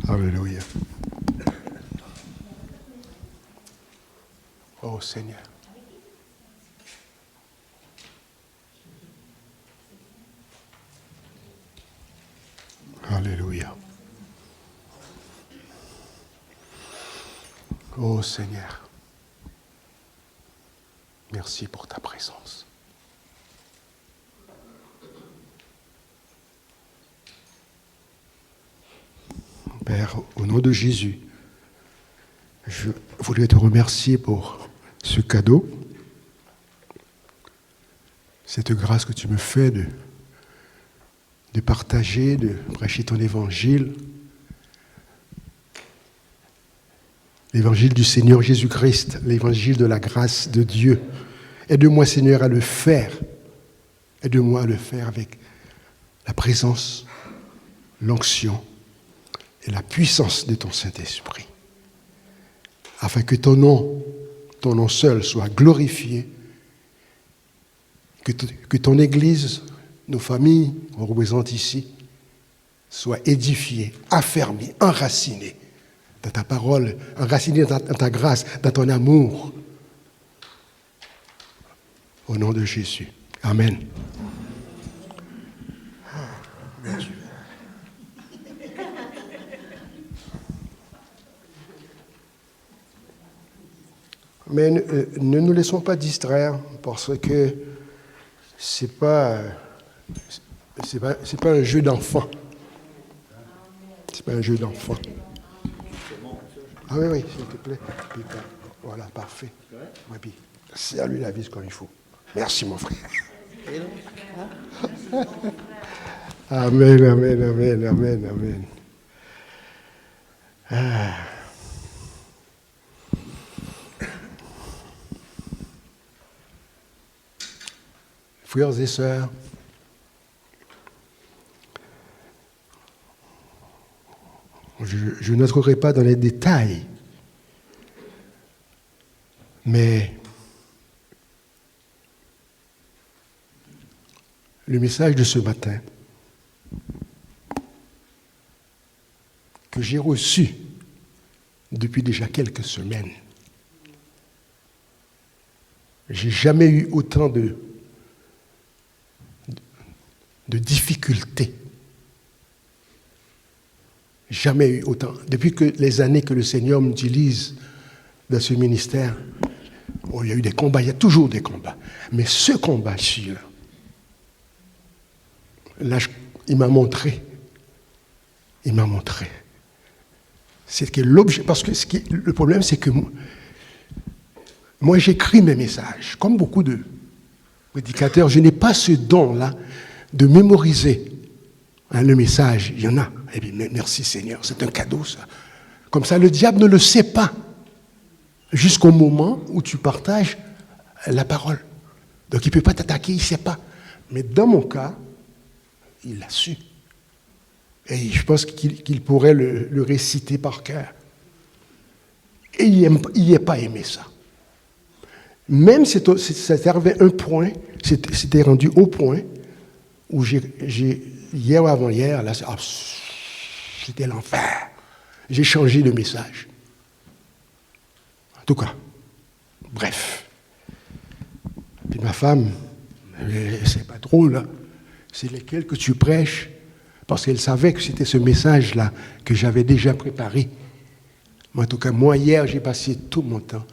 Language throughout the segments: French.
Alléluia. Oh Seigneur. Alléluia. Oh Seigneur. Merci pour ta présence. Père, au nom de Jésus, je voulais te remercier pour ce cadeau, cette grâce que tu me fais de partager, de prêcher ton évangile, l'évangile du Seigneur Jésus-Christ, l'évangile de la grâce de Dieu. Aide-moi, Seigneur, à le faire. Aide-moi à le faire avec la présence, l'onction et la puissance de ton Saint-Esprit, afin que ton nom seul soit glorifié, que ton Église, nos familles, on représente ici, soient édifiées, affermies, enracinées dans ta parole, enracinées dans ta grâce, dans ton amour. Au nom de Jésus. Amen. Mais ne nous laissons pas distraire parce que c'est pas un jeu d'enfant. C'est pas un jeu d'enfant. Ah oui, s'il te plaît. Voilà, parfait. Ouais, puis serre-lui la vis comme il faut. Merci, mon frère. Amen, amen, amen, amen, amen. Ah. Frères et sœurs, je n'entrerai pas dans les détails, mais le message de ce matin que j'ai reçu depuis déjà quelques semaines, j'ai jamais eu autant de difficultés. Jamais eu autant. Depuis que les années que le Seigneur m'utilise dans ce ministère, il y a eu des combats, il y a toujours des combats. Mais ce combat-ci, là, il m'a montré. C'est que l'objet, parce que le problème, c'est que moi, j'écris mes messages. Comme beaucoup de prédicateurs, je n'ai pas ce don-là de mémoriser le message. Il y en a. Eh bien, merci Seigneur, c'est un cadeau ça. Comme ça, le diable ne le sait pas jusqu'au moment où tu partages la parole. Donc il ne peut pas t'attaquer, il ne sait pas. Mais dans mon cas, il l'a su. Et je pense qu'il pourrait le réciter par cœur. Et il n'a pas aimé ça. Même si ça arrivé un point, c'était rendu au point où hier ou avant-hier, là, c'était l'enfer. J'ai changé de message. En tout cas, bref. Puis ma femme, c'est pas drôle, hein? C'est lesquels que tu prêches, parce qu'elle savait que c'était ce message-là que j'avais déjà préparé. Mais en tout cas, moi, hier, j'ai passé tout mon temps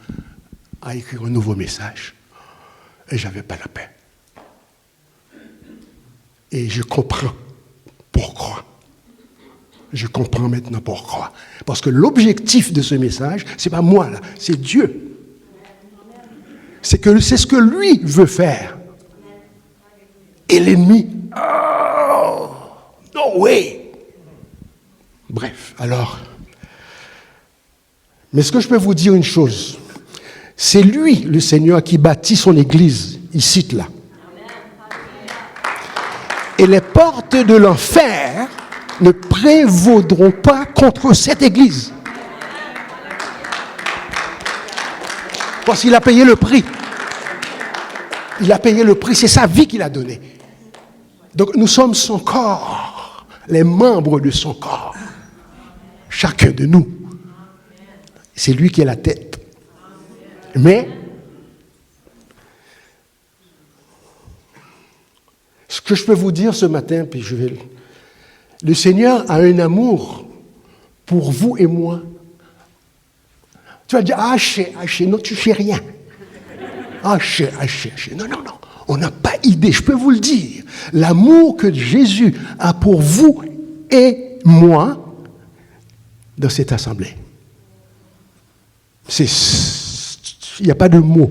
à écrire un nouveau message. Et je n'avais pas la paix. Et je comprends pourquoi. Je comprends maintenant pourquoi. Parce que l'objectif de ce message, ce n'est pas moi, là, c'est Dieu. C'est ce que lui veut faire. Et l'ennemi, oh, no way. Bref, alors. Mais ce que je peux vous dire une chose, c'est lui, le Seigneur, qui bâtit son église, ici, là. Et les portes de l'enfer ne prévaudront pas contre cette église. Parce qu'il a payé le prix. Il a payé le prix, c'est sa vie qu'il a donnée. Donc nous sommes son corps, les membres de son corps. chacun de nous. C'est lui qui est la tête. Mais, ce que je peux vous dire ce matin, puis le Seigneur a un amour pour vous et moi. Tu vas dire, non, tu ne sais rien. Non. On n'a pas idée, je peux vous le dire. L'amour que Jésus a pour vous et moi dans cette assemblée. Il n'y a pas de mots.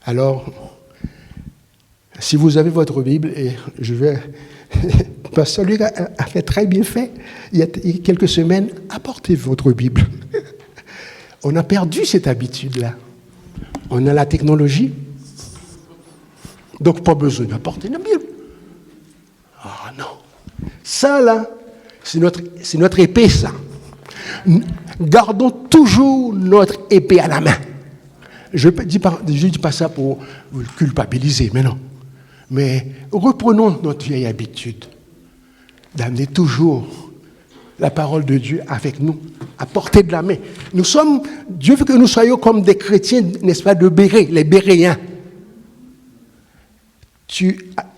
Alors, si vous avez votre Bible, et je vais... Pasteur Luc a fait très bien fait, il y a quelques semaines, apportez votre Bible. On a perdu cette habitude-là. On a la technologie, donc pas besoin d'apporter une Bible. Ah non. Ça, là, c'est notre épée, ça. Gardons toujours notre épée à la main. Je ne dis pas ça pour vous culpabiliser, mais non. Mais reprenons notre vieille habitude d'amener toujours la parole de Dieu avec nous, à portée de la main. Dieu veut que nous soyons comme des chrétiens, n'est-ce pas, de Béret, les Béréens.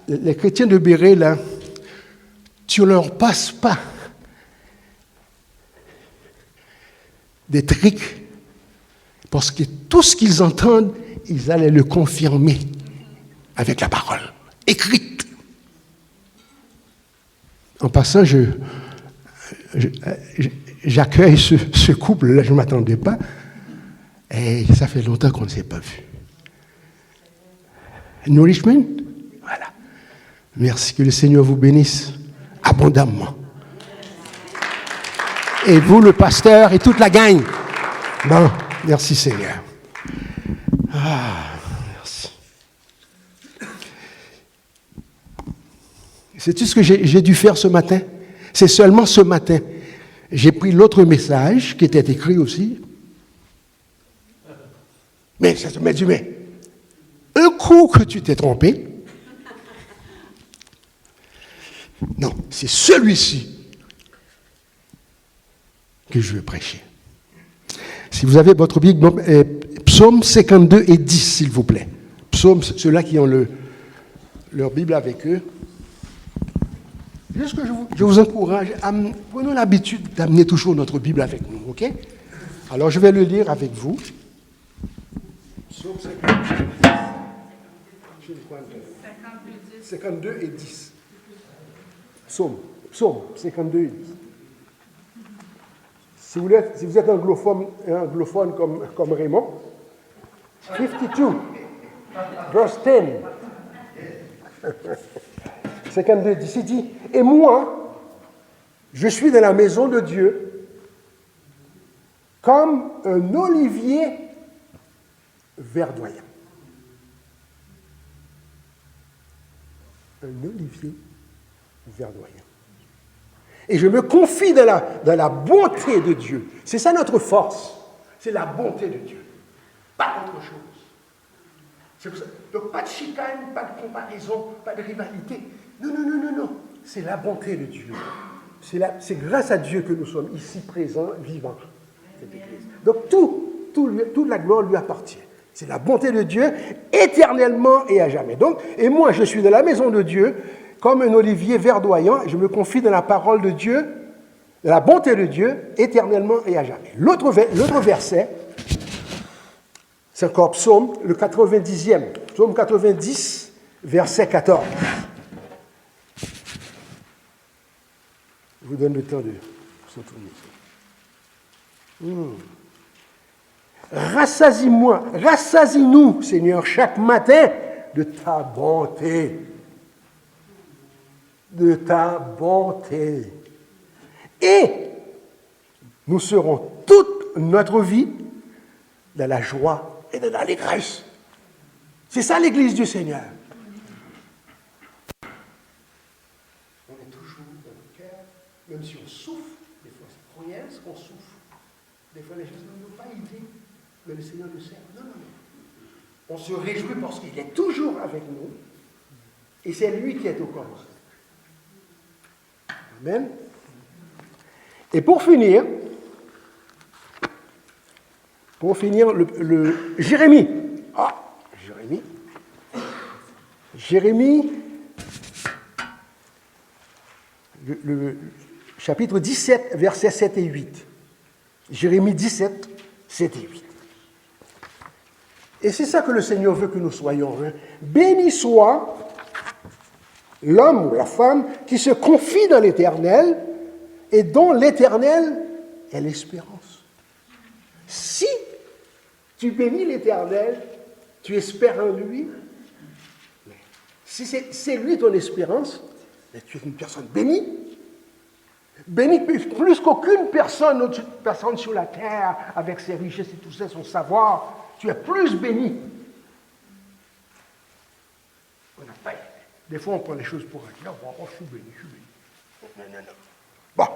Les chrétiens de Béret, là, tu ne leur passes pas des trucs, parce que tout ce qu'ils entendent, ils allaient le confirmer avec la parole écrite. En passant, j'accueille ce couple-là, je ne m'attendais pas, et ça fait longtemps qu'on ne s'est pas vu. Nourishment, voilà. Merci, que le Seigneur vous bénisse abondamment. Et vous, le pasteur, et toute la gang. Bon, merci Seigneur. Merci. Sais-tu ce que j'ai dû faire ce matin? C'est seulement ce matin. J'ai pris l'autre message qui était écrit aussi. Mais ça te met du mais. Un coup que tu t'es trompé. Non, c'est celui-ci que je veux prêcher. Si vous avez votre Bible, Psaume 52 et 10, s'il vous plaît. Psaume, ceux-là qui ont leur Bible avec eux. Juste que je vous encourage, prenons l'habitude d'amener toujours notre Bible avec nous, ok? Alors je vais le lire avec vous. Psaume 52 et 10. Psaume 52 et 10. Si vous êtes anglophone comme Raymond, 52, verse 10. 52, 10, il dit, « Et moi, je suis dans la maison de Dieu comme un olivier verdoyant. » Un olivier verdoyant. Et je me confie dans la bonté de Dieu. C'est ça notre force. C'est la bonté de Dieu. Pas autre chose. C'est pour ça. Donc pas de chicane, pas de comparaison, pas de rivalité. Non. C'est la bonté de Dieu. C'est grâce à Dieu que nous sommes ici présents, vivants. Cette Église. Donc toute la gloire lui appartient. C'est la bonté de Dieu éternellement et à jamais. Donc, et moi, je suis dans la maison de Dieu, comme un olivier verdoyant, je me confie dans la parole de Dieu, dans la bonté de Dieu, éternellement et à jamais. L'autre verset, c'est encore Psaume, le 90e, Psaume 90, verset 14. Je vous donne le temps de se tourner. Rassasie-nous, Seigneur, chaque matin de ta bonté. De ta bonté. Et nous serons toute notre vie dans la joie et dans l'allégresse. C'est ça l'Église du Seigneur. On est toujours dans le cœur, même si on souffre, des fois c'est croyance, on souffre. Des fois les choses n'ont pas idée, mais le Seigneur le sait. Non. On se réjouit parce qu'il est toujours avec nous. Et c'est lui qui est au commencement. Amen. Et pour finir, le Jérémie. Jérémie, le chapitre 17, versets 7 et 8. Jérémie 17, 7 et 8. Et c'est ça que le Seigneur veut que nous soyons. Hein. Béni soit l'homme ou la femme qui se confie dans l'Éternel et dont l'Éternel est l'espérance. Si tu bénis l'Éternel, tu espères en lui, si c'est lui ton espérance, tu es une personne bénie. Bénie plus qu'aucune personne sur la terre, avec ses richesses et tout ça, son savoir, tu es plus béni. Des fois, on prend les choses pour acquis. Oh, je suis béni. Non. Bon.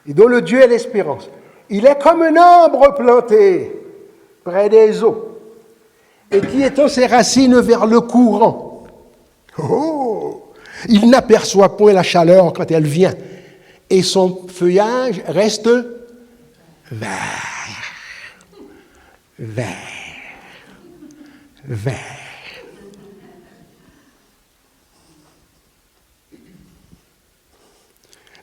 Et dont le Dieu est l'espérance. Il est comme un arbre planté près des eaux et qui étend ses racines vers le courant. Oh! Il n'aperçoit point la chaleur quand elle vient et son feuillage reste vert.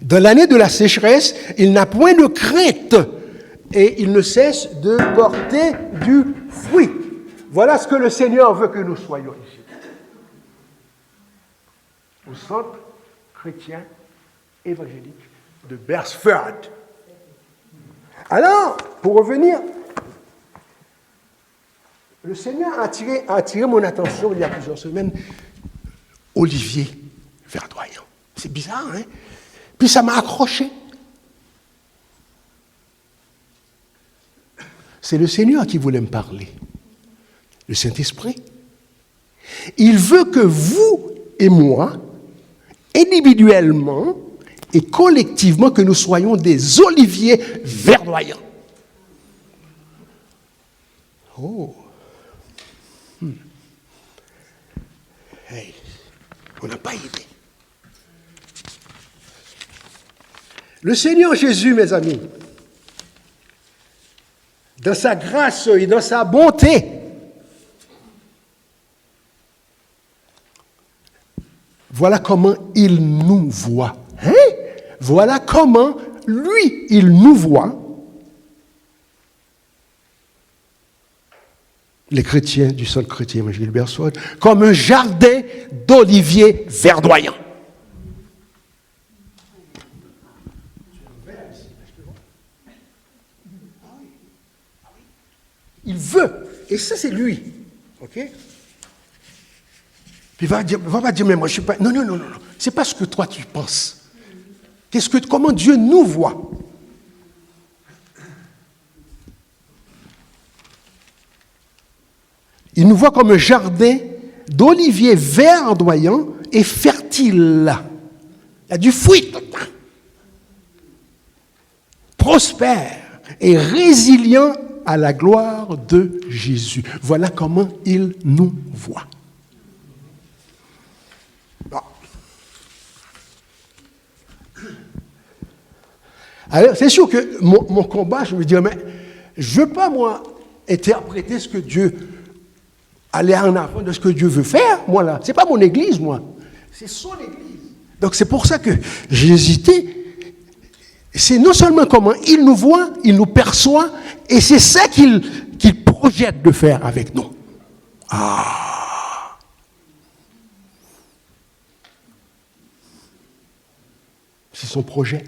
Dans l'année de la sécheresse, il n'a point de crainte et il ne cesse de porter du fruit. Voilà ce que le Seigneur veut que nous soyons ici. Au centre chrétien évangélique de Beresford. Alors, pour revenir, le Seigneur a attiré mon attention il y a plusieurs semaines, Olivier verdoyant. C'est bizarre, hein? Puis ça m'a accroché. C'est le Seigneur qui voulait me parler. Le Saint-Esprit. Il veut que vous et moi, individuellement et collectivement, que nous soyons des oliviers verdoyants. Oh. Hey. On n'a pas idée. Le Seigneur Jésus, mes amis, dans sa grâce et dans sa bonté, voilà comment il nous voit. Hein? Voilà comment, lui, il nous voit. Les chrétiens du centre chrétien évangélique Beresford, comme un jardin d'oliviers verdoyants. Il veut, et ça c'est lui, ok? Puis il va pas dire, mais moi je suis pas. Non, c'est pas ce que toi tu penses. Comment Dieu nous voit? Il nous voit comme un jardin d'oliviers verdoyants et fertiles. Il y a du fruit, prospère et résilient à la gloire de Jésus. Voilà comment il nous voit. Bon. Alors, c'est sûr que mon combat, je me dis, mais je ne veux pas, moi, interpréter ce que Dieu, aller en avant de ce que Dieu veut faire, moi, là. Ce n'est pas mon église, moi. C'est son église. Donc, c'est pour ça que j'ai hésité. C'est non seulement comment il nous voit, il nous perçoit, et c'est ça qu'il projette de faire avec nous. Ah! C'est son projet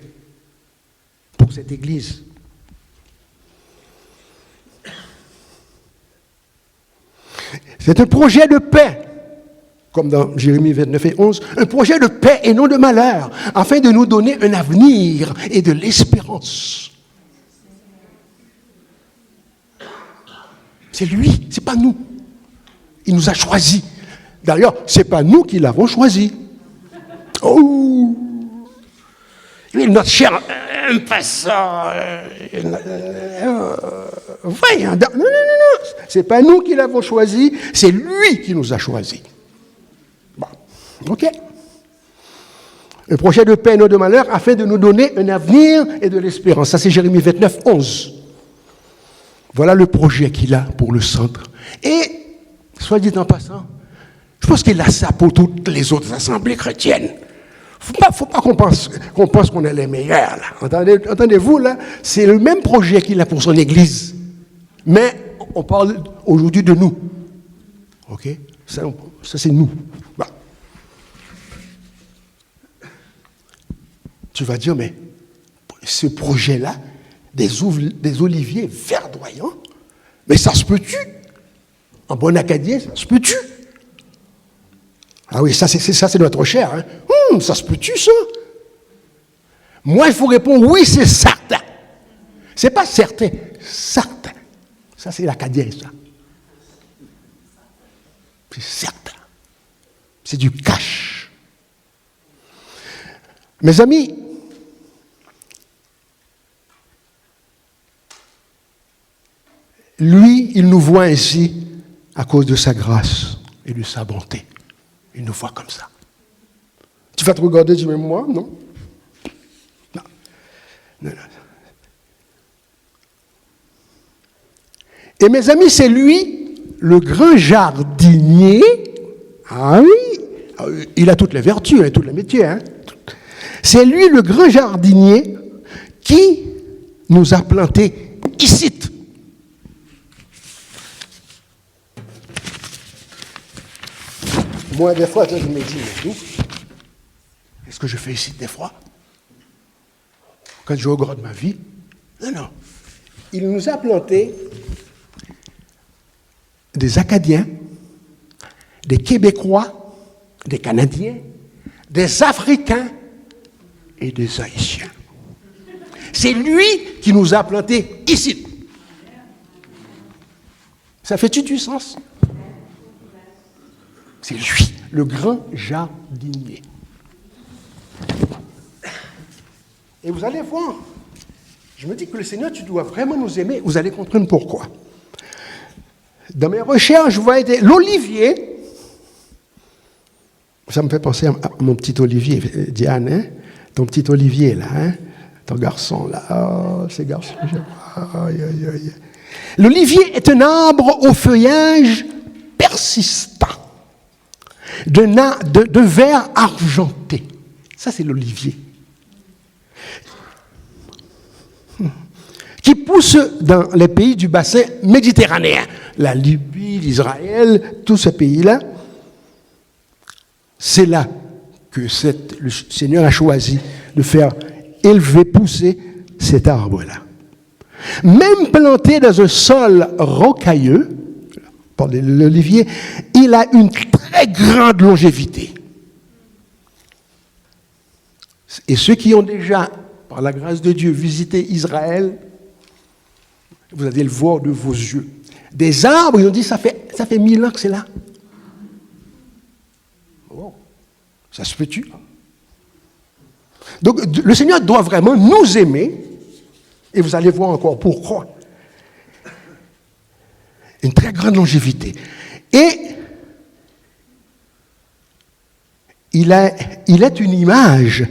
pour cette Église. C'est un projet de paix, comme dans Jérémie 29 et 11, un projet de paix et non de malheur, afin de nous donner un avenir et de l'espérance. C'est lui, c'est pas nous. Il nous a choisis. D'ailleurs, c'est pas nous qui l'avons choisi. Oh! Notre cher pasteur. voyons, non, non, non, non. C'est pas nous qui l'avons choisi, c'est lui qui nous a choisis. Bon, ok. Un projet de paix et non de malheur afin de nous donner un avenir et de l'espérance. Ça, c'est Jérémie 29, 11. Voilà le projet qu'il a pour le centre. Et, soit dit en passant, je pense qu'il a ça pour toutes les autres assemblées chrétiennes. Faut pas qu'on pense qu'on est les meilleurs, là. Entendez-vous, là, c'est le même projet qu'il a pour son église. Mais on parle aujourd'hui de nous. OK? Ça c'est nous. Bah. Tu vas dire, mais ce projet-là, des oliviers verdoyants, mais ça se peut-tu? En bon acadien, ça se peut-tu? Ah oui, ça c'est notre chair. Hein? Ça se peut-tu, ça? Moi, il faut répondre, oui, c'est certain. C'est pas certain, certain. Ça, c'est l'acadien, ça. C'est certain. C'est du cash. Mes amis, lui, il nous voit ainsi à cause de sa grâce et de sa bonté. Il nous voit comme ça. Tu vas te regarder, tu dis, mais moi, non? Non. Non. Et mes amis, c'est lui, le grand jardinier. Ah oui, il a toutes les vertus, il a tous les métiers. Hein. C'est lui, le grand jardinier, qui nous a plantés ici. Moi, des fois, je me dis, mais d'où est-ce que je fais ici des fois? Quand je regarde ma vie, non. Il nous a plantés des Acadiens, des Québécois, des Canadiens, des Africains et des Haïtiens. C'est lui qui nous a plantés ici. Ça fait-tu du sens? C'est lui, le grand jardinier. Et vous allez voir, je me dis que le Seigneur, tu dois vraiment nous aimer. Vous allez comprendre pourquoi. Dans mes recherches, je vois l'olivier. Ça me fait penser à mon petit Olivier, Diane, hein? Ton petit Olivier, là, hein? Ton garçon, là. Oh, ces garçons. L'olivier est un arbre au feuillage persistant, de vert argenté. Ça, c'est l'olivier. Qui pousse dans les pays du bassin méditerranéen. La Libye, l'Israël, tous ces pays-là. C'est là que le Seigneur a choisi de faire élever, pousser cet arbre-là. Même planté dans un sol rocailleux, par l'olivier, il a une très grande longévité. Et ceux qui ont déjà, par la grâce de Dieu, visité Israël, vous allez le voir de vos yeux. Des arbres, ils ont dit, ça fait 1000 ans que c'est là. Oh, ça se peut-tu? Donc, le Seigneur doit vraiment nous aimer, et vous allez voir encore pourquoi. Une très grande longévité. Et il est une image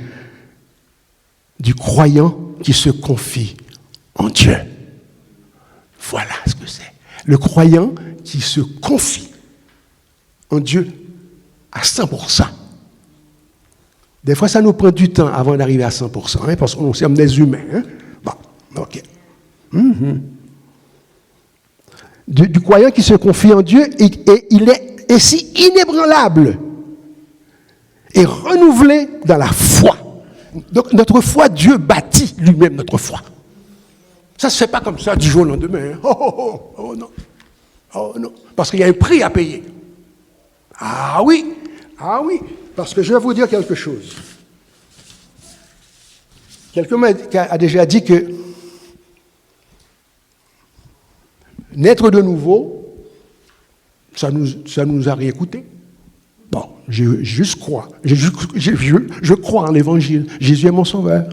du croyant qui se confie en Dieu. Voilà ce que c'est. Le croyant qui se confie en Dieu à 100%. Des fois, ça nous prend du temps avant d'arriver à 100%, hein, parce qu'on sommes des humains. Hein? Bon, ok. Du croyant qui se confie en Dieu, et il est ainsi inébranlable et renouvelé dans la foi. Donc, notre foi, Dieu bâtit lui-même notre foi. Ça ne se fait pas comme ça du jour au lendemain. Oh non. Parce qu'il y a un prix à payer. Ah oui. Parce que je vais vous dire quelque chose. Quelqu'un a déjà dit que naître de nouveau, ça nous a rien coûté. Bon, je crois en l'évangile. Jésus est mon sauveur.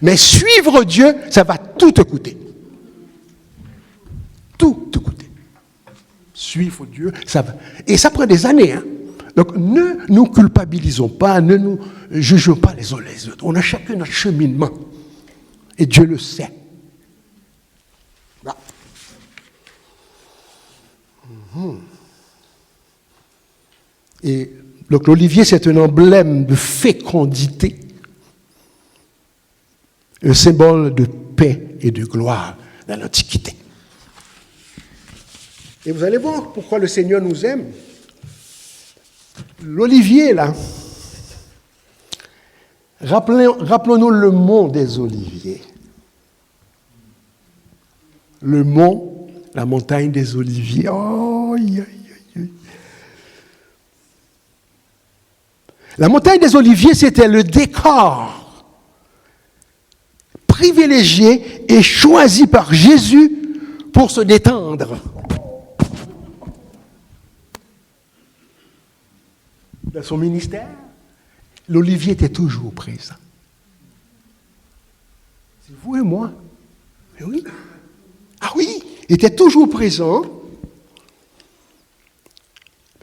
Mais suivre Dieu, ça va tout te coûter. Tout te coûter. Suivre Dieu, ça va. Et ça prend des années. Hein. Donc ne nous culpabilisons pas, ne nous jugeons pas les uns les autres. On a chacun notre cheminement. Et Dieu le sait. Là. Et donc l'olivier, c'est un emblème de fécondité, un symbole de paix et de gloire dans l'Antiquité. Et vous allez voir pourquoi le Seigneur nous aime. L'olivier, là, rappelons-nous le mont des Oliviers. Le mont, la montagne des Oliviers. Oh, aïe, aïe, aïe. La montagne des Oliviers, c'était le décor privilégié et choisi par Jésus pour se détendre. Dans son ministère, l'olivier était toujours présent. C'est vous et moi. Mais oui. Ah oui, il était toujours présent.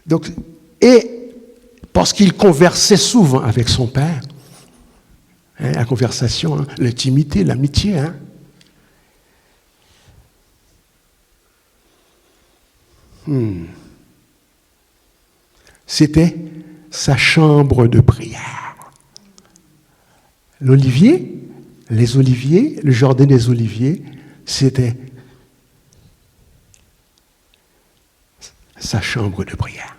Donc, et parce qu'il conversait souvent avec son père, hein, la conversation, hein, l'intimité, l'amitié. Hein. C'était sa chambre de prière. L'olivier, les oliviers, le jardin des oliviers, c'était sa chambre de prière.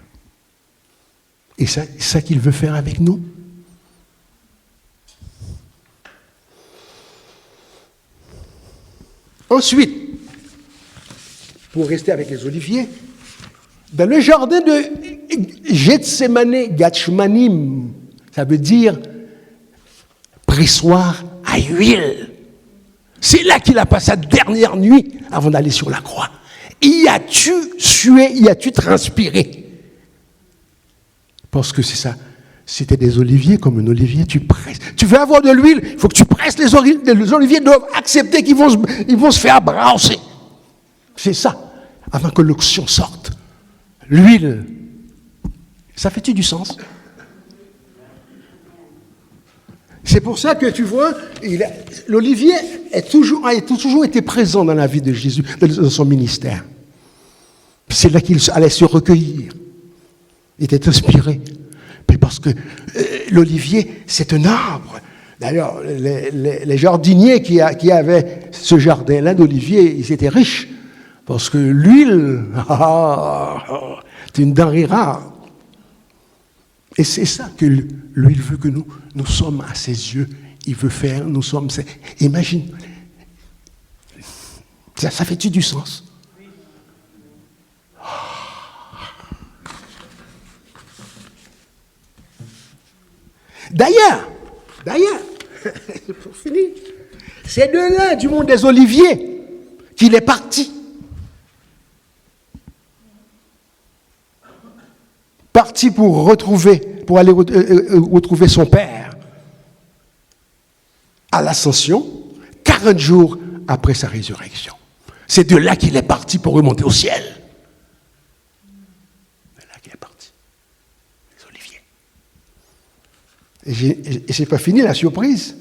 Et c'est ça qu'il veut faire avec nous. Ensuite, pour rester avec les oliviers, dans le jardin de Gethsémanim, ça veut dire pressoir à huile. C'est là qu'il a passé sa dernière nuit avant d'aller sur la croix. Y as-tu sué, y as-tu transpiré? Parce que c'est ça. C'était des oliviers, comme un olivier, tu presses. Tu veux avoir de l'huile, il faut que tu presses les oliviers. Les oliviers doivent accepter qu'ils vont se faire brasser. C'est ça, avant que l'onction sorte. L'huile, ça fait-tu du sens? C'est pour ça que tu vois, l'olivier a toujours été présent dans la vie de Jésus, dans son ministère. C'est là qu'il allait se recueillir. Il était inspiré. Puis parce que l'olivier, c'est un arbre. D'ailleurs, les jardiniers qui avaient ce jardin-là d'olivier, ils étaient riches. Parce que l'huile, c'est une denrée rare. Et c'est ça que lui, il veut que nous sommes à ses yeux. Il veut faire, nous sommes... Imagine. Ça fait-tu du sens? D'ailleurs, pour finir, c'est de là, du monde des Oliviers, qu'il est parti. Parti pour aller retrouver son père à l'ascension, 40 jours après sa résurrection. C'est de là qu'il est parti pour remonter au ciel. C'est là qu'il est parti. Les Oliviers. Et c'est pas fini la surprise.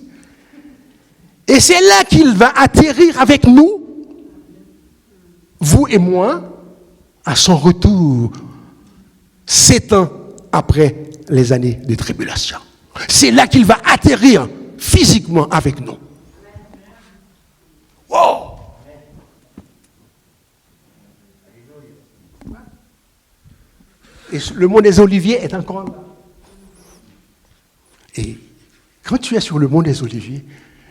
Et c'est là qu'il va atterrir avec nous, vous et moi, à son retour. 7 ans après les années de tribulation. C'est là qu'il va atterrir physiquement avec nous. Wow! Et le mont des Oliviers est encore là. Et quand tu es sur le mont des Oliviers,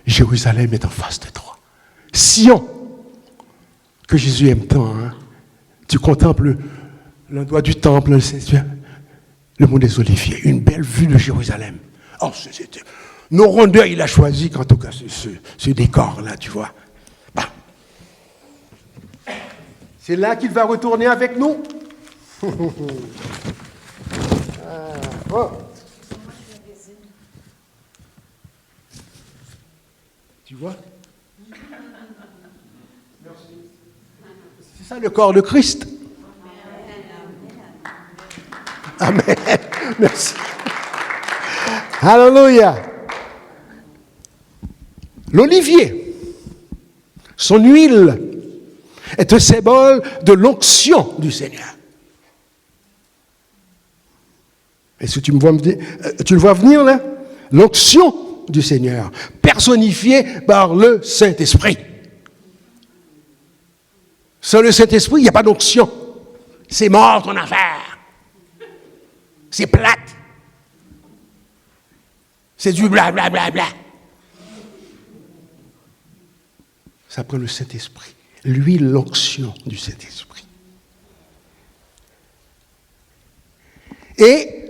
Jérusalem est en face de toi. Sion, que Jésus aime tant, hein? Tu contemples l'endroit du temple, le mont des Oliviers, une belle vue de Jérusalem. Oh, c'était... Nos rondeurs, il a choisi, en tout cas, ce décor-là, tu vois. Bah. C'est là qu'il va retourner avec nous. Oh. Tu vois? Merci. ça le corps de Christ. Amen. Merci. Alléluia. L'olivier, son huile, est un symbole de l'onction du Seigneur. Est-ce que tu le vois venir là? L'onction du Seigneur, personnifiée par le Saint-Esprit. Sans le Saint-Esprit, il n'y a pas d'onction. C'est mort ton affaire. C'est plate. C'est du blablabla. Ça prend le Saint-Esprit. Lui, l'onction du Saint-Esprit. Et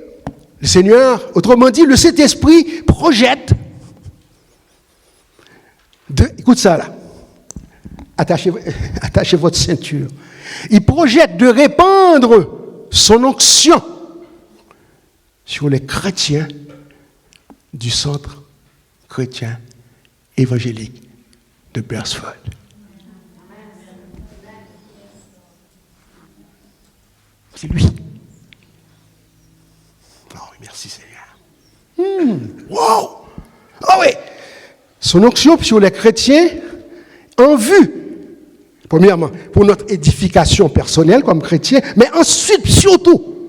le Seigneur, autrement dit, le Saint-Esprit projette écoute ça là. Attachez votre ceinture. Il projette de répandre son onction sur les chrétiens du centre chrétien évangélique de Beresford. C'est lui. Oh oui, merci Seigneur. Wow! Ah oui! Son onction sur les chrétiens en vue, premièrement, pour notre édification personnelle comme chrétiens, mais ensuite, surtout,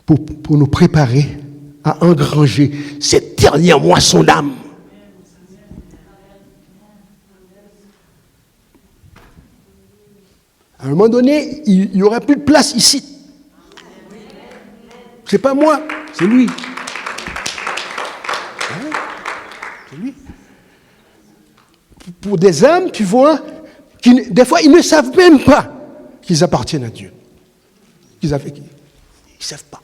pour nous préparer à engranger cette dernière moisson d'âme. À un moment donné, il n'y aura plus de place ici. C'est pas moi, c'est lui. C'est lui. Pour des âmes, tu vois, qui, des fois, ils ne savent même pas qu'ils appartiennent à Dieu. Ils ne savent pas.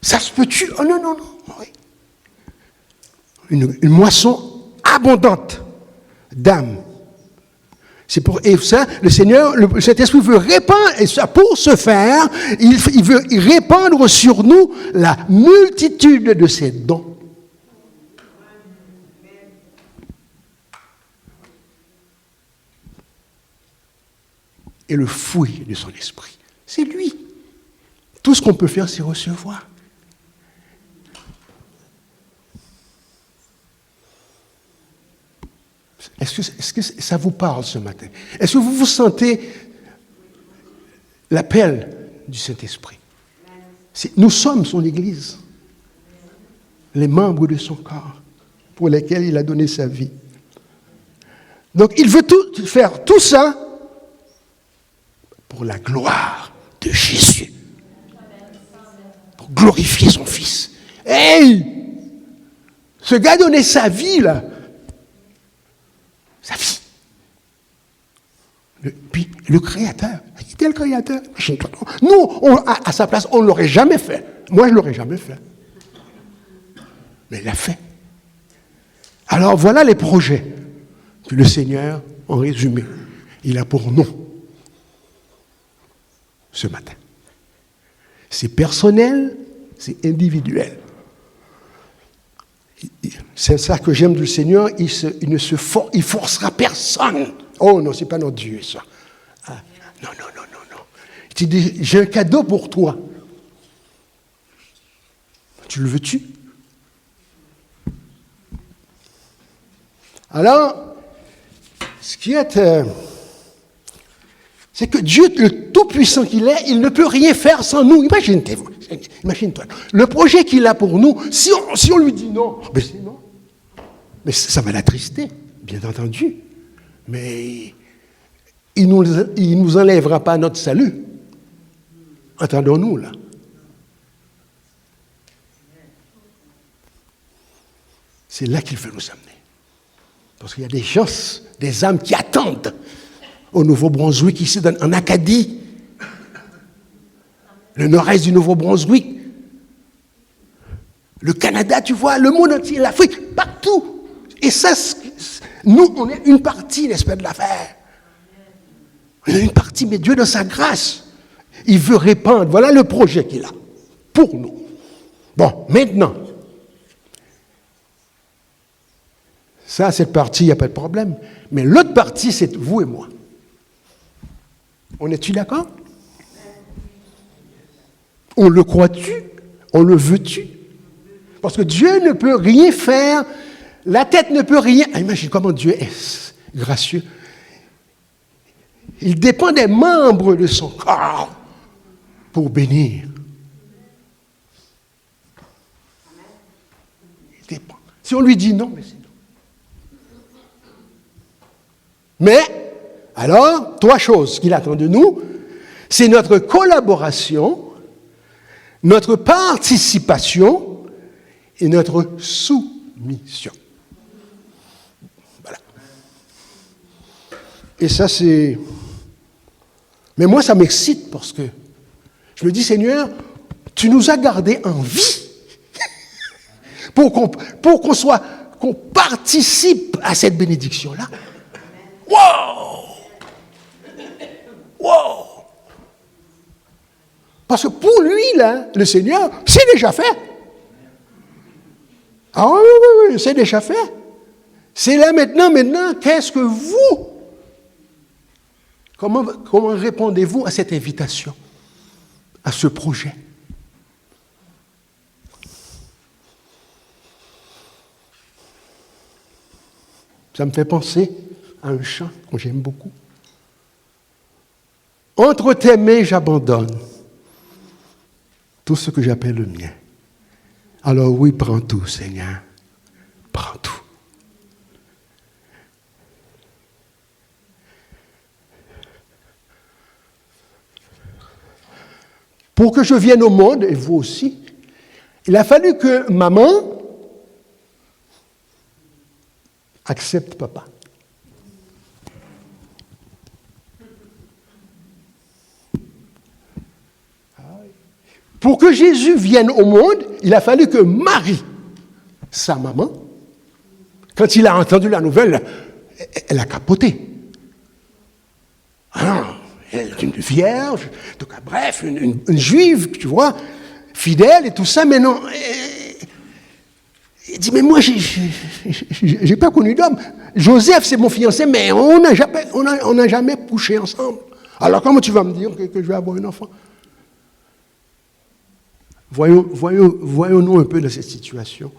Ça se peut-tu? Oh non, non, non. Oui. Une moisson abondante d'âmes. Et ça, le Seigneur, cet esprit veut répandre, et ça, pour ce faire, il veut répandre sur nous la multitude de ses dons. Et le fruit de son esprit, c'est lui. Tout ce qu'on peut faire, c'est recevoir. Est-ce que ça vous parle ce matin? Est-ce que vous sentez l'appel du Saint-Esprit? Nous sommes son Église, les membres de son corps, pour lesquels il a donné sa vie. Donc il veut faire tout ça pour la gloire de Jésus, pour glorifier son Fils. Hey! Ce gars a donné sa vie, là. Sa vie. Puis le Créateur, il était le Créateur. Nous, à sa place, on ne l'aurait jamais fait. Moi, je ne l'aurais jamais fait. Mais il l'a fait. Alors voilà les projets que le Seigneur, en résumé, il a pour nous ce matin. C'est personnel, c'est individuel. C'est ça que j'aime du Seigneur, il forcera personne. Oh non, c'est pas notre Dieu, ça. Ah, non. Il dit, j'ai un cadeau pour toi. Tu le veux-tu? Alors, ce qui est... c'est que Dieu, le Tout-Puissant qu'il est, il ne peut rien faire sans nous. Imagine-toi. Le projet qu'il a pour nous, si on lui dit non, ben c'est non. Mais ça va l'attrister, bien entendu. Mais il ne nous enlèvera pas notre salut. Entendons-nous, là. C'est là qu'il veut nous amener. Parce qu'il y a des gens, des âmes qui attendent au Nouveau-Brunswick, ici en Acadie, le nord-est du Nouveau-Brunswick, le Canada, tu vois, le monde entier, l'Afrique, partout. Et ça, nous, on est une partie, n'est-ce pas, de l'affaire. On est une partie, mais Dieu, dans sa grâce, il veut répandre. Voilà le projet qu'il a pour nous. Bon, maintenant, Ça, cette partie, il n'y a pas de problème. Mais l'autre partie, c'est vous et moi. On est-tu d'accord? On le croit-tu? On le veut-tu? Parce que Dieu ne peut rien faire. La tête ne peut rien. Imagine comment Dieu est gracieux. Il dépend des membres de son corps pour bénir. Il dépend. Si on lui dit non, mais c'est non. Mais, alors, trois choses qu'il attend de nous, c'est notre collaboration, notre participation et notre soumission. Voilà. Et ça, c'est... Mais moi, ça m'excite parce que je me dis, Seigneur, tu nous as gardés en vie pour qu'on participe à cette bénédiction-là. Wow! Wow! Parce que pour lui, là, le Seigneur, c'est déjà fait. Ah oui, c'est déjà fait. C'est là maintenant, qu'est-ce que vous? Comment répondez-vous à cette invitation, à ce projet? Ça me fait penser à un chant que j'aime beaucoup. Entre tes mains, j'abandonne tout ce que j'appelle le mien. Alors oui, prends tout, Seigneur. Prends tout. Pour que je vienne au monde, et vous aussi, il a fallu que maman accepte papa. Pour que Jésus vienne au monde, il a fallu que Marie, sa maman, quand il a entendu la nouvelle, elle a capoté. Ah, elle est une vierge, en tout cas, bref, une juive, tu vois, fidèle et tout ça, mais non. Il dit, mais moi, j'ai pas connu d'homme. Joseph, c'est mon fiancé, mais on n'a jamais couché ensemble. Alors, comment tu vas me dire que je vais avoir un enfant? Voyons-nous un peu dans cette situation.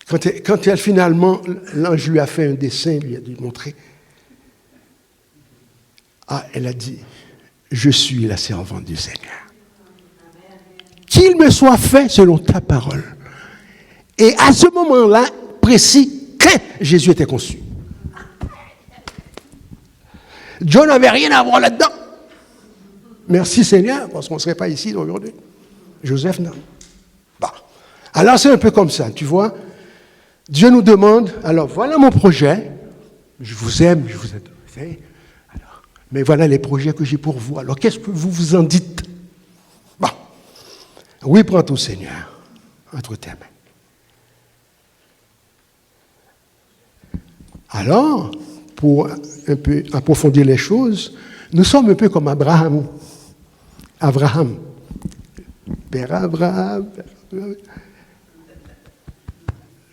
Quand elle, finalement, l'ange lui a fait un dessin, lui a dû montrer. Ah, elle a dit, je suis la servante du Seigneur. Qu'il me soit fait selon ta parole. Et à ce moment-là, précis, que Jésus était conçu. Dieu n'avait rien à voir là-dedans. Merci Seigneur, parce qu'on ne serait pas ici aujourd'hui. Joseph, non. Bon. Alors c'est un peu comme ça, tu vois. Dieu nous demande, alors voilà mon projet, je vous aime, je vous adore. Alors, mais voilà les projets que j'ai pour vous. Alors qu'est-ce que vous en dites? Bon. Oui, prends tout Seigneur, entre tes mains. Alors, pour un peu approfondir les choses, nous sommes un peu comme Abraham. Père Abraham.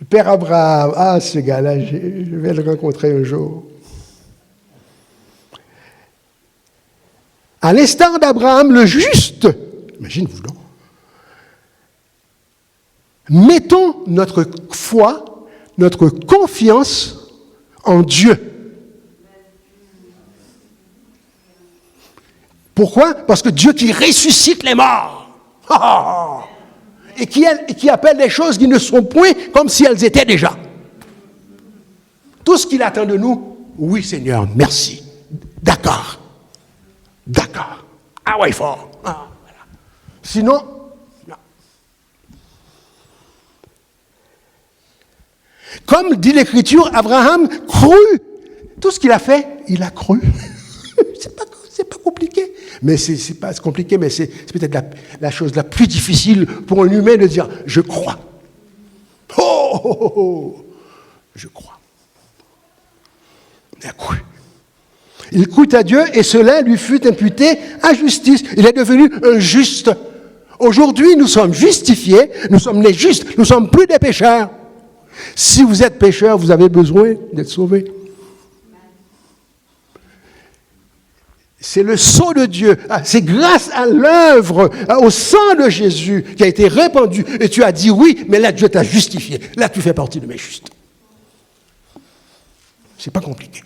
Père Abraham, ah ce gars-là, je vais le rencontrer un jour. À l'instar d'Abraham, le juste, imagine-vous donc, mettons notre foi, notre confiance en Dieu. Pourquoi? Parce que Dieu qui ressuscite les morts. Et qui appelle les choses qui ne sont point comme si elles étaient déjà. Tout ce qu'il attend de nous, oui Seigneur, merci. D'accord. Ah ouais, fort. Ah, voilà. Sinon, non. Comme dit l'Écriture, Abraham crut. Tout ce qu'il a fait, il a cru. C'est pas compliqué. Mais c'est pas compliqué, mais c'est peut-être la chose la plus difficile pour un humain de dire « je crois ». Je crois. Il a cru. Il crut à Dieu et cela lui fut imputé à justice. Il est devenu un juste. Aujourd'hui, nous sommes justifiés, nous sommes les justes, nous ne sommes plus des pécheurs. Si vous êtes pécheur, vous avez besoin d'être sauvé. C'est le sceau de Dieu. C'est grâce à l'œuvre, au sang de Jésus qui a été répandu. Et tu as dit oui, mais là, Dieu t'a justifié. Là, tu fais partie de mes justes. C'est pas compliqué.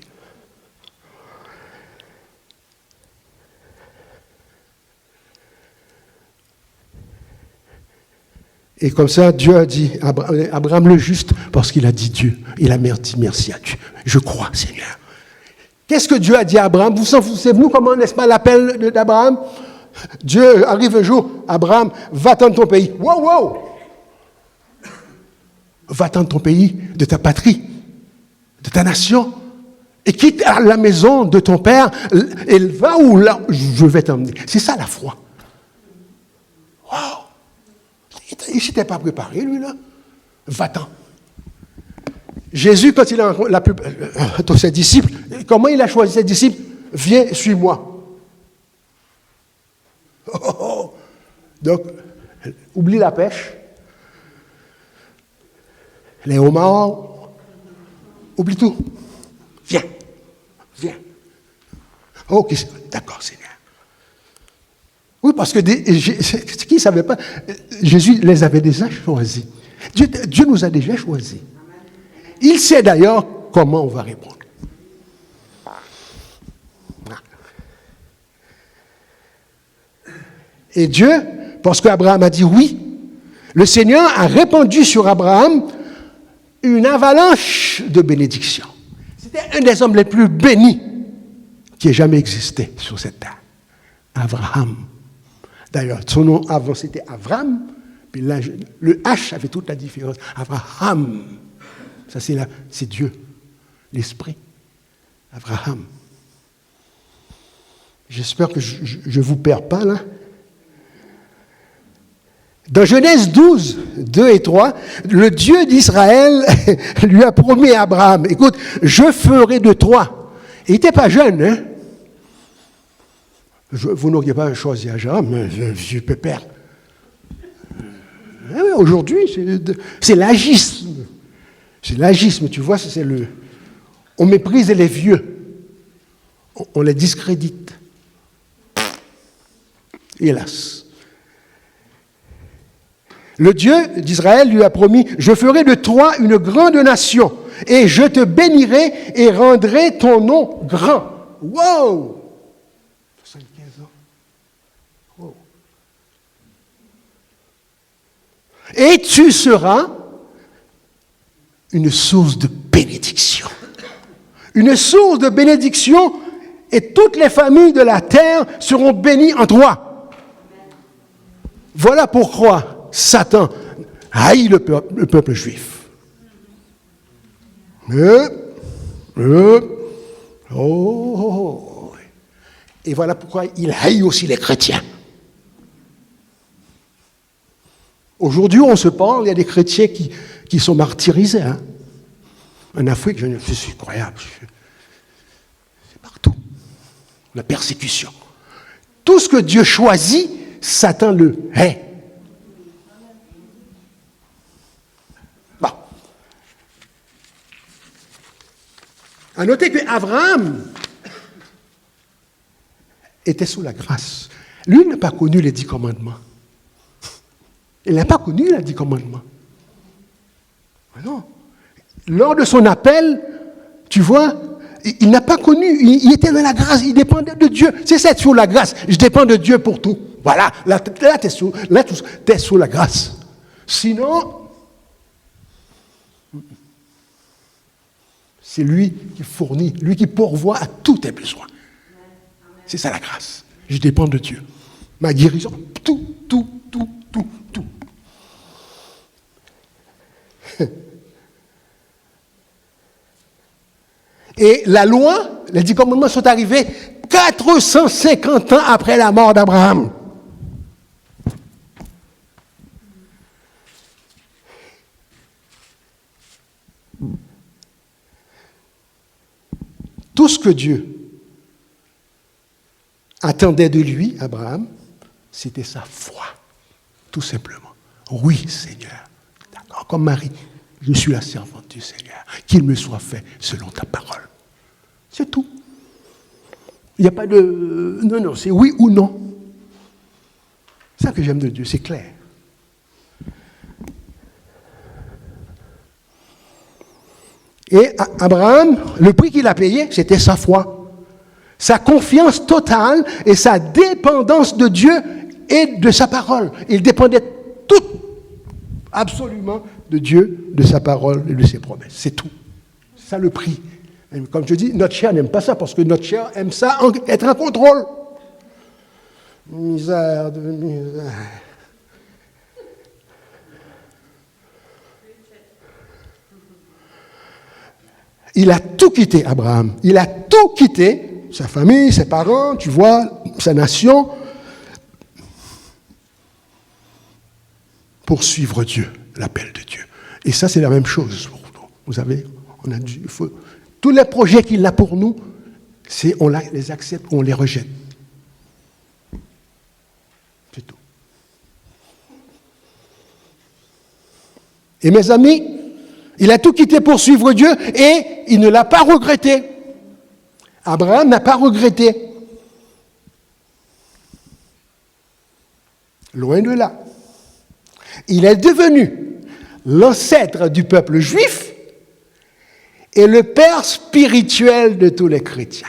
Et comme ça, Dieu a dit, Abraham le juste, parce qu'il a dit Dieu. Il a dit merci à Dieu. Je crois, Seigneur. Qu'est-ce que Dieu a dit à Abraham? Vous savez-vous comment, n'est-ce pas, l'appel d'Abraham? Dieu arrive un jour, Abraham, va-t'en de ton pays. Wow, wow! Va-t'en de ton pays, de ta patrie, de ta nation, et quitte la maison de ton père, et va où là, je vais t'emmener. C'est ça la foi. Wow! Il ne s'était pas préparé, lui, là. Va-t'en. Jésus, quand il a ses disciples, comment il a choisi ses disciples? Viens, suis-moi. Oh, oh, oh. Donc, oublie la pêche, les homards, oublie tout. Viens, viens. Ok, d'accord, Seigneur. Oui, parce que qui ne savait pas, Jésus les avait déjà choisis. Dieu nous a déjà choisis. Il sait d'ailleurs comment on va répondre. Et Dieu, parce qu'Abraham a dit oui, le Seigneur a répandu sur Abraham une avalanche de bénédictions. C'était un des hommes les plus bénis qui ait jamais existé sur cette terre. Abraham. D'ailleurs, son nom avant c'était Avram, puis là, le H avait toute la différence. Abraham. Ça, c'est Dieu, l'Esprit. Abraham. J'espère que je ne vous perds pas, là. Dans Genèse 12, 2 et 3, le Dieu d'Israël lui a promis à Abraham, écoute, je ferai de toi. Il n'était pas jeune, hein. Vous n'auriez pas choisi Abraham, un vieux pépère. Aujourd'hui, c'est l'agisme. C'est l'agisme, tu vois, on méprise les vieux. On les discrédite. Hélas. Le Dieu d'Israël lui a promis, je ferai de toi une grande nation, et je te bénirai et rendrai ton nom grand. Wow! 75 ans. Wow. Et tu seras une source de bénédiction. Une source de bénédiction, et toutes les familles de la terre seront bénies en toi. Voilà pourquoi Satan haït le peuple juif. Et voilà pourquoi il haït aussi les chrétiens. Aujourd'hui, on se parle, il y a des chrétiens qui sont martyrisés. Hein. En Afrique, c'est incroyable. C'est partout. La persécution. Tout ce que Dieu choisit, Satan le hait. Bon. À noter qu'Abraham était sous la grâce. Lui, il n'a pas connu les 10 commandements. Il n'a pas connu les 10 commandements. Non. Lors de son appel, tu vois, il n'a pas connu, il était dans la grâce, il dépendait de Dieu. C'est ça, sur la grâce. Je dépends de Dieu pour tout. Voilà, là tu es sous la grâce. Sinon, c'est lui qui fournit, lui qui pourvoit à tous tes besoins. C'est ça la grâce. Je dépends de Dieu. Ma guérison, tout. Et la loi, les 10 commandements sont arrivés 450 ans après la mort d'Abraham. Tout ce que Dieu attendait de lui, Abraham, c'était sa foi. tout simplement. Oui, Seigneur. D'accord, comme Marie, je suis la servante du Seigneur. Qu'il me soit fait selon ta parole. C'est tout. Il n'y a pas de... Non, c'est oui ou non. C'est ça que j'aime de Dieu, c'est clair. Et Abraham, le prix qu'il a payé, c'était sa foi. Sa confiance totale et sa dépendance de Dieu et de sa parole. Il dépendait tout, absolument, de Dieu, de sa parole et de ses promesses. C'est tout. C'est ça le prix. Et comme je dis, notre chair n'aime pas ça parce que notre chair aime ça, être en contrôle. Misère de misère. Il a tout quitté, Abraham. Il a tout quitté, sa famille, ses parents, tu vois, sa nation, pour suivre Dieu, l'appel de Dieu. Et ça, c'est la même chose pour nous. Vous savez, tous les projets qu'il a pour nous, on les accepte ou on les rejette. C'est tout. Et mes amis, il a tout quitté pour suivre Dieu et il ne l'a pas regretté. Abraham n'a pas regretté. Loin de là. Il est devenu l'ancêtre du peuple juif et le père spirituel de tous les chrétiens.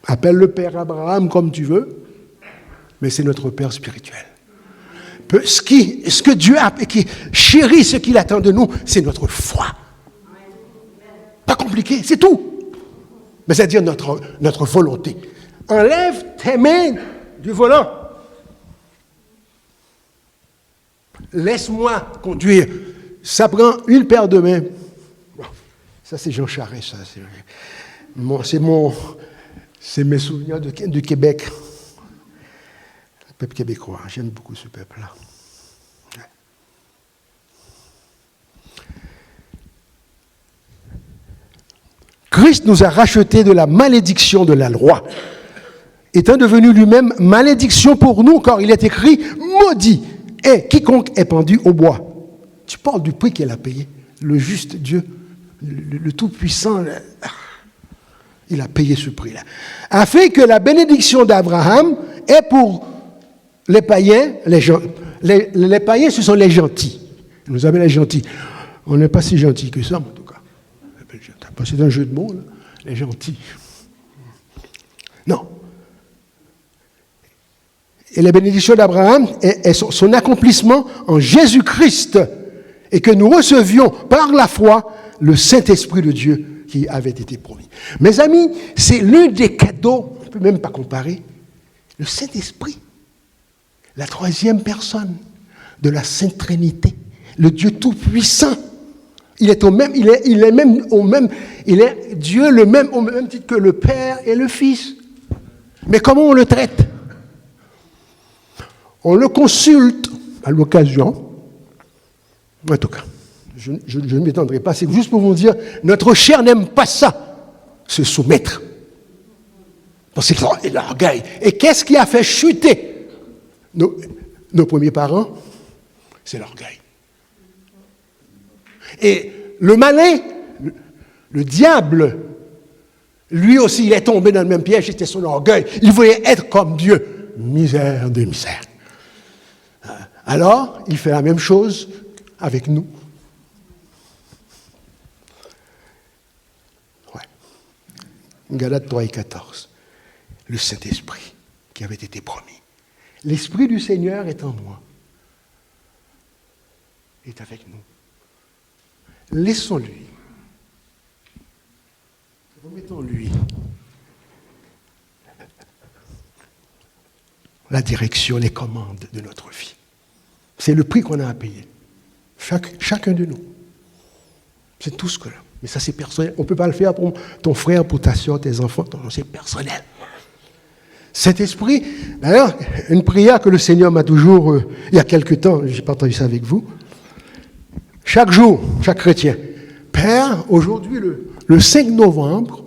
Appelle le Père Abraham comme tu veux, mais c'est notre Père spirituel. Ce que Dieu a, qui chérit ce qu'il attend de nous, c'est notre foi. Pas compliqué, c'est tout. Mais c'est-à-dire notre volonté. Enlève tes mains du volant. Laisse-moi conduire. Ça prend une paire de mains. Bon, ça, c'est Jean Charest, ça. C'est mes souvenirs du Québec. Le peuple québécois. J'aime beaucoup ce peuple-là. Christ nous a rachetés de la malédiction de la loi, étant devenu lui-même malédiction pour nous, car il est écrit « Maudit est quiconque est pendu au bois ». Tu parles du prix qu'elle a payé. Le juste Dieu, le Tout-Puissant, il a payé ce prix-là. Afin que la bénédiction d'Abraham est pour les païens, les païens, ce sont les gentils. Nous avons les gentils. On n'est pas si gentils que ça, en tout cas. C'est un jeu de mots, là. Les gentils. Non. Et la bénédiction d'Abraham est son accomplissement en Jésus-Christ, et que nous recevions par la foi le Saint-Esprit de Dieu qui avait été promis. Mes amis, c'est l'un des cadeaux, on ne peut même pas comparer, le Saint-Esprit, la troisième personne de la Sainte Trinité, le Dieu Tout-Puissant. Il est Dieu le même, au même titre que le Père et le Fils. Mais comment on le traite? On le consulte à l'occasion. En tout cas, je ne m'étendrai pas. C'est juste pour vous dire, notre chair n'aime pas ça, se soumettre. Parce que c'est l'orgueil. Et qu'est-ce qui a fait chuter nos premiers parents? C'est l'orgueil. Et le malin, le diable, lui aussi, il est tombé dans le même piège, c'était son orgueil. Il voulait être comme Dieu. Misère de misère. Alors, il fait la même chose avec nous. Ouais. Galates 3 et 14. Le Saint-Esprit qui avait été promis. L'Esprit du Seigneur est en moi. Est avec nous. Laissons-lui. Remettons-lui la direction, les commandes de notre vie. C'est le prix qu'on a à payer. Chacun de nous. C'est tout ce que là. Mais ça, c'est personnel. On ne peut pas le faire pour ton frère, pour ta soeur, tes enfants. Non, c'est personnel. Cet esprit, d'ailleurs, une prière que le Seigneur m'a toujours, il y a quelque temps, j'ai partagé ça avec vous. Chaque jour, chaque chrétien, Père, aujourd'hui, le 5 novembre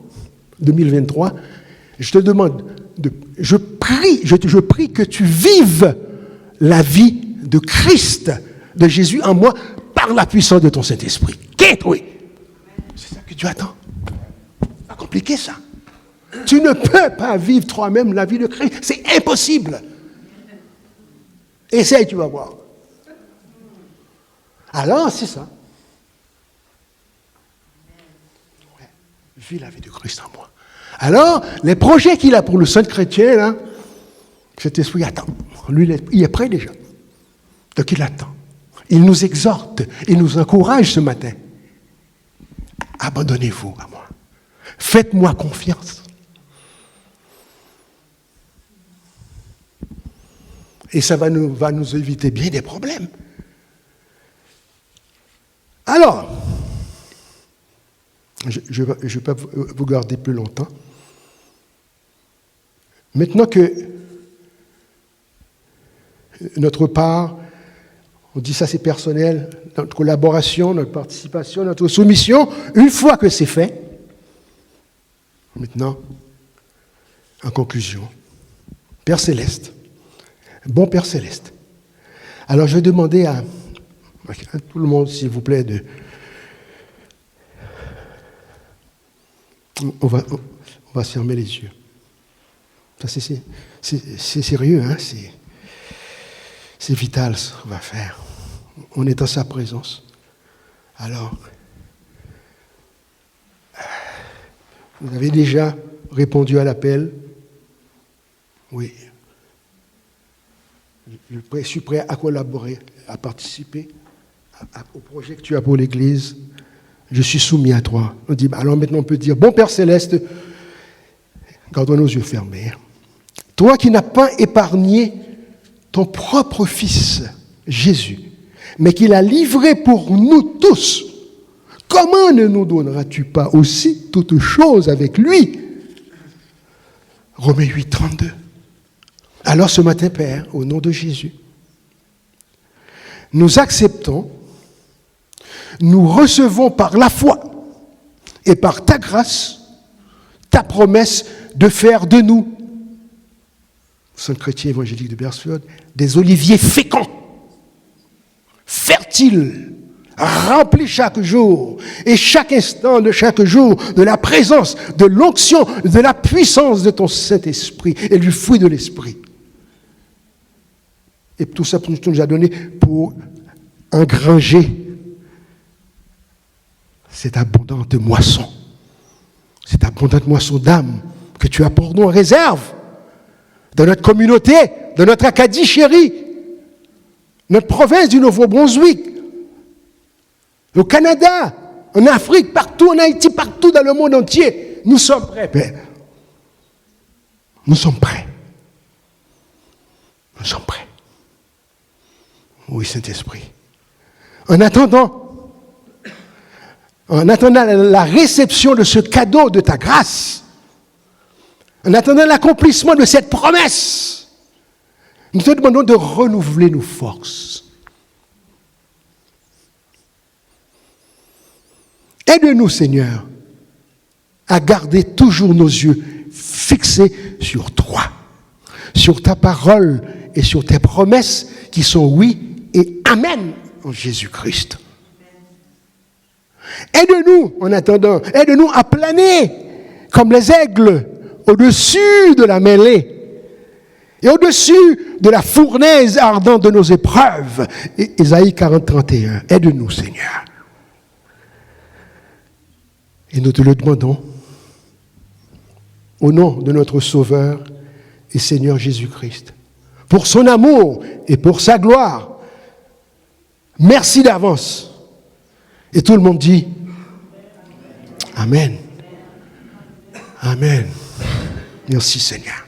2023, je te demande, je prie que tu vives la vie de Christ, de Jésus en moi, par la puissance de ton Saint-Esprit. Oui. C'est ça que Dieu attend. C'est pas compliqué, ça. Tu ne peux pas vivre toi-même la vie de Christ. C'est impossible. Essaye, tu vas voir. Alors, c'est ça. Ouais, vis la vie de Christ en moi. Alors, les projets qu'il a pour le saint chrétien, là, cet esprit attend. Lui, il est prêt déjà. Donc, il attend. Il nous exhorte, il nous encourage ce matin. Abandonnez-vous à moi. Faites-moi confiance. Et ça va nous éviter bien des problèmes. Alors, je ne vais pas vous garder plus longtemps. Maintenant que notre part, on dit ça c'est personnel, notre collaboration, notre participation, notre soumission, une fois que c'est fait, maintenant, en conclusion, Père Céleste, bon Père Céleste, alors je vais demander à tout le monde, s'il vous plaît, on va se fermer les yeux. Ça, c'est sérieux, hein? C'est vital ce qu'on va faire. On est dans sa présence. Alors, vous avez déjà répondu à l'appel? Oui. Je suis prêt à collaborer, à participer au projet que tu as pour l'Église. Je suis soumis à toi. On dit, alors maintenant on peut dire, bon Père Céleste, gardons nos yeux fermés. Toi qui n'as pas épargné ton propre Fils, Jésus, mais qui l'a livré pour nous tous, comment ne nous donneras-tu pas aussi toutes choses avec lui? Romains 8, 32. Alors ce matin, Père, au nom de Jésus, nous acceptons, nous recevons par la foi et par ta grâce, ta promesse de faire de nous, Saint chrétien évangélique de Bersford, des oliviers féconds, fertiles, remplis chaque jour et chaque instant de chaque jour de la présence, de l'onction, de la puissance de ton Saint-Esprit et du fruit de l'Esprit. Et tout ça, tu nous as donné pour engranger cette abondante moisson, cette abondante moisson d'âme que tu as pour nous en réserve dans notre communauté, dans notre Acadie chérie, notre province du Nouveau-Brunswick, au Canada, en Afrique, partout en Haïti, partout dans le monde entier. Nous sommes prêts, Père. Nous sommes prêts. Nous sommes prêts. Oui, Saint-Esprit. En attendant la réception de ce cadeau de ta grâce, en attendant l'accomplissement de cette promesse, nous te demandons de renouveler nos forces. Aide-nous, Seigneur, à garder toujours nos yeux fixés sur toi, sur ta parole et sur tes promesses qui sont oui et amen en Jésus-Christ. Aide-nous en attendant, aide-nous à planer comme les aigles au-dessus de la mêlée et au-dessus de la fournaise ardente de nos épreuves. Ésaïe 40, 31. Aide-nous, Seigneur. Et nous te le demandons au nom de notre Sauveur et Seigneur Jésus-Christ, pour son amour et pour sa gloire. Merci d'avance. Et tout le monde dit Amen. Amen. Merci Seigneur.